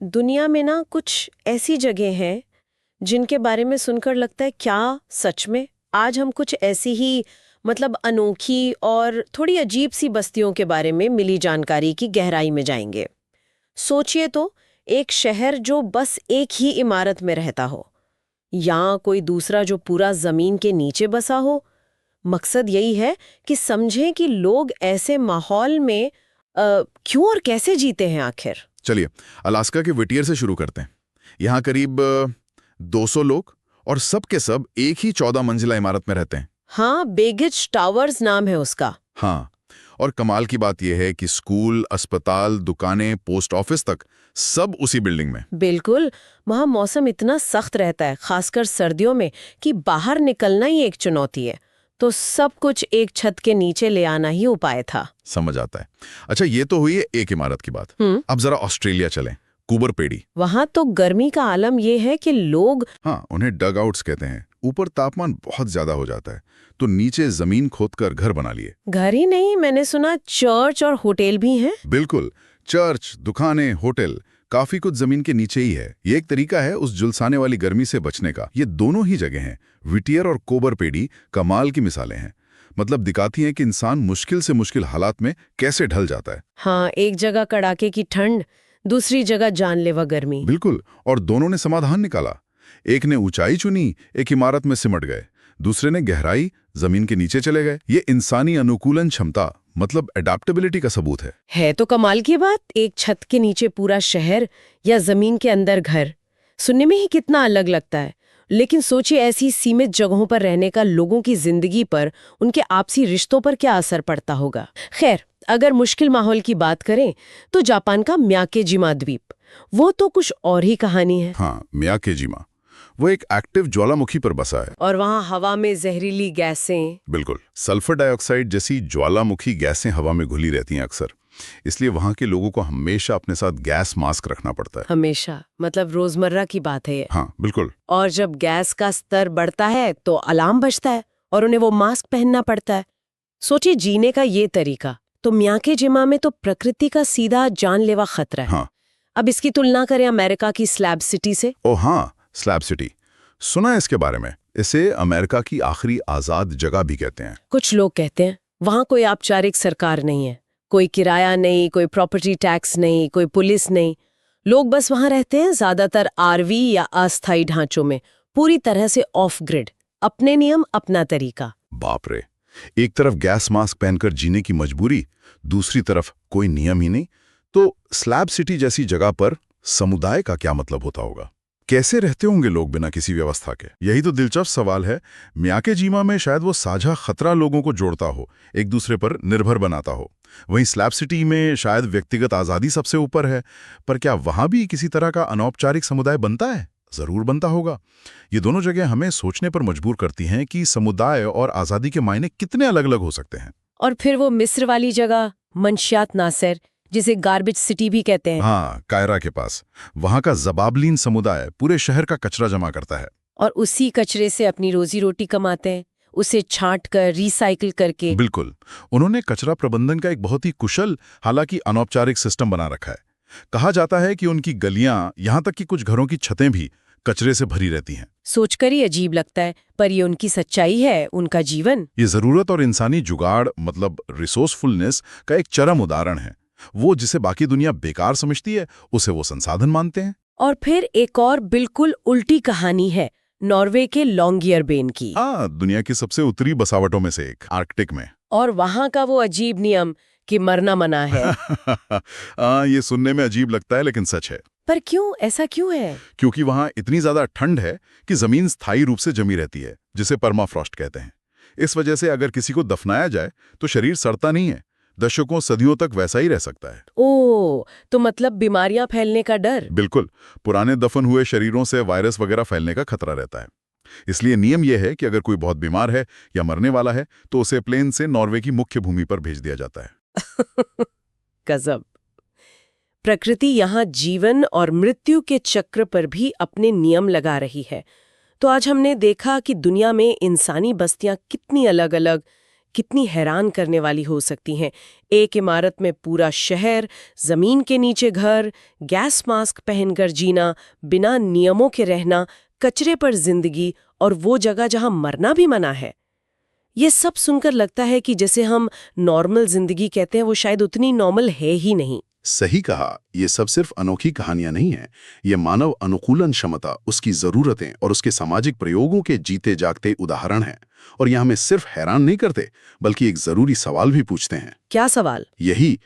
दुनिया में ना कुछ ऐसी जगह हैं जिनके बारे में सुनकर लगता है क्या सच में। आज हम कुछ ऐसी ही अनोखी और थोड़ी अजीब सी बस्तियों के बारे में मिली जानकारी की गहराई में जाएंगे। सोचिए तो, एक शहर जो बस एक ही इमारत में रहता हो, या कोई दूसरा जो पूरा जमीन के नीचे बसा हो। मकसद यही है कि समझें कि लोग ऐसे माहौल में क्यों और कैसे जीते हैं आखिर। चलिए, अलास्का के विटियर से शुरू करते हैं। यहाँ करीब 200 लोग और सब के सब एक ही 14 मंजिला इमारत में रहते हैं। हाँ, बेगिच टावर्स नाम है उसका। हाँ, और कमाल की बात यह है कि स्कूल, अस्पताल, दुकानें, पोस्ट ऑफिस तक सब उसी बिल्डिंग में। बिल्कुल। वहाँ मौसम इतना सख्त रहता है, खासकर सर्दियों में, कि बाहर निकलना ही एक चुनौती है। तो सब कुछ एक छत के नीचे ले आना ही उपाय था। समझ आता है। अच्छा, ये तो हुई है एक इमारत की बात। अब जरा ऑस्ट्रेलिया चलें, कूबर पेड़ी। वहाँ तो गर्मी का आलम यह है कि लोग, हाँ, उन्हें डग आउट्स कहते हैं। ऊपर तापमान बहुत ज्यादा हो जाता है, तो नीचे जमीन खोदकर घर बना लिए। घर ही नहीं, मैंने सुना चर्च और होटल भी हैं। बिल्कुल, चर्च, दुकानें, होटल, काफी कुछ जमीन के नीचे ही है। ये एक तरीका है उस झुलसाने वाली गर्मी से बचने का। ये दोनों ही जगह हैं, विटियर और कोबर पेड़ी, कमाल की मिसालें हैं। मतलब दिखाती हैं कि इंसान मुश्किल से मुश्किल हालात में कैसे ढल जाता है। हाँ, एक जगह कड़ाके की ठंड, दूसरी जगह जानलेवा गर्मी। बिल्कुल, और दोनों ने समाधान निकाला। एक ने ऊंचाई चुनी, एक इमारत में सिमट गए। दूसरे ने गहराई, जमीन के नीचे चले गए। ये इंसानी अनुकूलन क्षमता, मतलब एडाप्टेबिलिटी का सबूत है। तो कमाल की बात, एक छत के नीचे पूरा शहर या जमीन के अंदर घर। सुनने में ही कितना अलग लगता है, लेकिन सोचिए ऐसी सीमित जगहों पर रहने का लोगों की जिंदगी पर, उनके आपसी रिश्तों पर क्या असर पड़ता होगा। खैर, अगर मुश्किल माहौल की बात करें तो जापान का म्याकेजिमा द्वीप, वो तो कुछ और ही कहानी है। हाँ, म्याकेजिमा, वो एक एक्टिव ज्वालामुखी पर बसा है। और वहाँ हवा में जहरीली गैसें। बिल्कुल, सल्फर डाइऑक्साइड जैसी ज्वालामुखी गैसें हवा में घुली रहती हैं अक्सर। इसलिए वहाँ के लोगों को हमेशा अपने साथ गैस मास्क रखना पड़ता है। हमेशा, मतलब रोजमर्रा की बात है ये। हाँ, बिल्कुल। और जब गैस का स्तर बढ़ता है तो अलार्म बजता है और उन्हें वो मास्क पहनना पड़ता है। सोचिए जीने का ये तरीका। तो म्याकेजिमा में तो प्रकृति का सीधा जानलेवा खतरा है। हाँ। अब इसकी तुलना करें अमेरिका की स्लैब सिटी से। ओ हाँ, स्लैब सिटी, सुना है इसके बारे में। इसे अमेरिका की आखिरी आजाद जगह भी कहते हैं। कुछ लोग कहते हैं वहां कोई औपचारिक सरकार नहीं है, कोई किराया नहीं, कोई प्रॉपर्टी टैक्स नहीं, कोई पुलिस नहीं। लोग बस वहां रहते हैं, ज्यादातर आरवी या अस्थायी ढांचों में, पूरी तरह से ऑफ ग्रिड, अपने नियम अपना तरीका। बाप रे, एक तरफ गैस मास्क पहनकर जीने की मजबूरी, दूसरी तरफ कोई नियम ही नहीं। तो स्लैब सिटी जैसी जगह पर समुदाय का क्या मतलब होता होगा? कैसे रहते होंगे लोग बिना किसी व्यवस्था के? यही तो दिलचस्प सवाल है। म्याकेजिमा में शायद वो साझा खतरा लोगों को जोड़ता हो, एक दूसरे पर निर्भर बनाता हो। वहीं स्लैब सिटी में शायद व्यक्तिगत आज़ादी सबसे ऊपर है। पर क्या वहां भी किसी तरह का अनौपचारिक समुदाय बनता है? जरूर बनता होगा। ये दोनों जगह हमें सोचने पर मजबूर करती हैं कि समुदाय और आज़ादी के मायने कितने अलग अलग हो सकते हैं। और फिर वो मिस्र वाली जगह, मंशियात नासिर, जिसे गार्बेज सिटी भी कहते हैं। हाँ, कायरा के पास। वहां का जबाबलीन समुदाय पूरे शहर का कचरा जमा करता है और उसी कचरे से अपनी रोजी रोटी कमाते हैं, उसे छांट कर, रिसाइकिल करके। बिल्कुल, उन्होंने कचरा प्रबंधन का एक बहुत ही कुशल, हालांकि अनौपचारिक सिस्टम बना रखा है। कहा जाता है कि उनकी गलियां, यहां तक कि कुछ घरों की छतें भी कचरे से भरी रहती हैं। सोचकर ही अजीब लगता है, पर ये उनकी सच्चाई है, उनका जीवन। ये जरूरत और इंसानी जुगाड़, मतलब रिसोर्सफुलनेस का एक चरम उदाहरण है। वो जिसे बाकी दुनिया बेकार समझती है, उसे वो संसाधन मानते हैं। और फिर एक और बिल्कुल उल्टी कहानी है, नॉर्वे के लॉन्गियरबेन की। हाँ, दुनिया की सबसे उत्तरी बसावटों में से एक, आर्कटिक में। और वहां का वो अजीब नियम कि मरना मना है। ये सुनने में अजीब लगता है, लेकिन सच है। पर क्यों, ऐसा क्यों है? क्योंकि वहां इतनी ज्यादा ठंड है कि जमीन स्थायी रूप से जमी रहती है, जिसे परमाफ्रॉस्ट कहते हैं। इस वजह से अगर किसी को दफनाया जाए तो शरीर सड़ता नहीं है, दशकों सदियों तक वैसा ही रह सकता है। ओह, तो मतलब बीमारियां फैलने का डर। बिल्कुल, पुराने दफन हुए शरीरों से वायरस वगैरह फैलने का खतरा रहता है। इसलिए नियम यह है कि अगर कोई बहुत बीमार है या मरने वाला है तो उसे प्लेन से नॉर्वे की मुख्य भूमि पर भेज दिया जाता है। गजब। प्रकृति यहाँ जीवन और मृत्यु के चक्र पर भी अपने नियम लगा रही है। तो आज हमने देखा कि दुनिया में इंसानी बस्तियां कितनी अलग अलग, कितनी हैरान करने वाली हो सकती हैं। एक इमारत में पूरा शहर, जमीन के नीचे घर, गैस मास्क पहनकर जीना, बिना नियमों के रहना, कचरे पर जिंदगी, और वो जगह जहां मरना भी मना है। ये सब सुनकर लगता है कि जैसे हम नॉर्मल जिंदगी कहते हैं वो शायद उतनी नॉर्मल है ही नहीं। सही कहा, ये सब सिर्फ अनोखी कहानियां नहीं हैं। ये मानव अनुकूलन क्षमता, उसकी जरूरतें और उसके सामाजिक प्रयोगों के जीते जागते उदाहरण हैं। और ये हमें सिर्फ हैरान नहीं करते, बल्कि एक जरूरी सवाल भी पूछते हैं। क्या सवाल? यही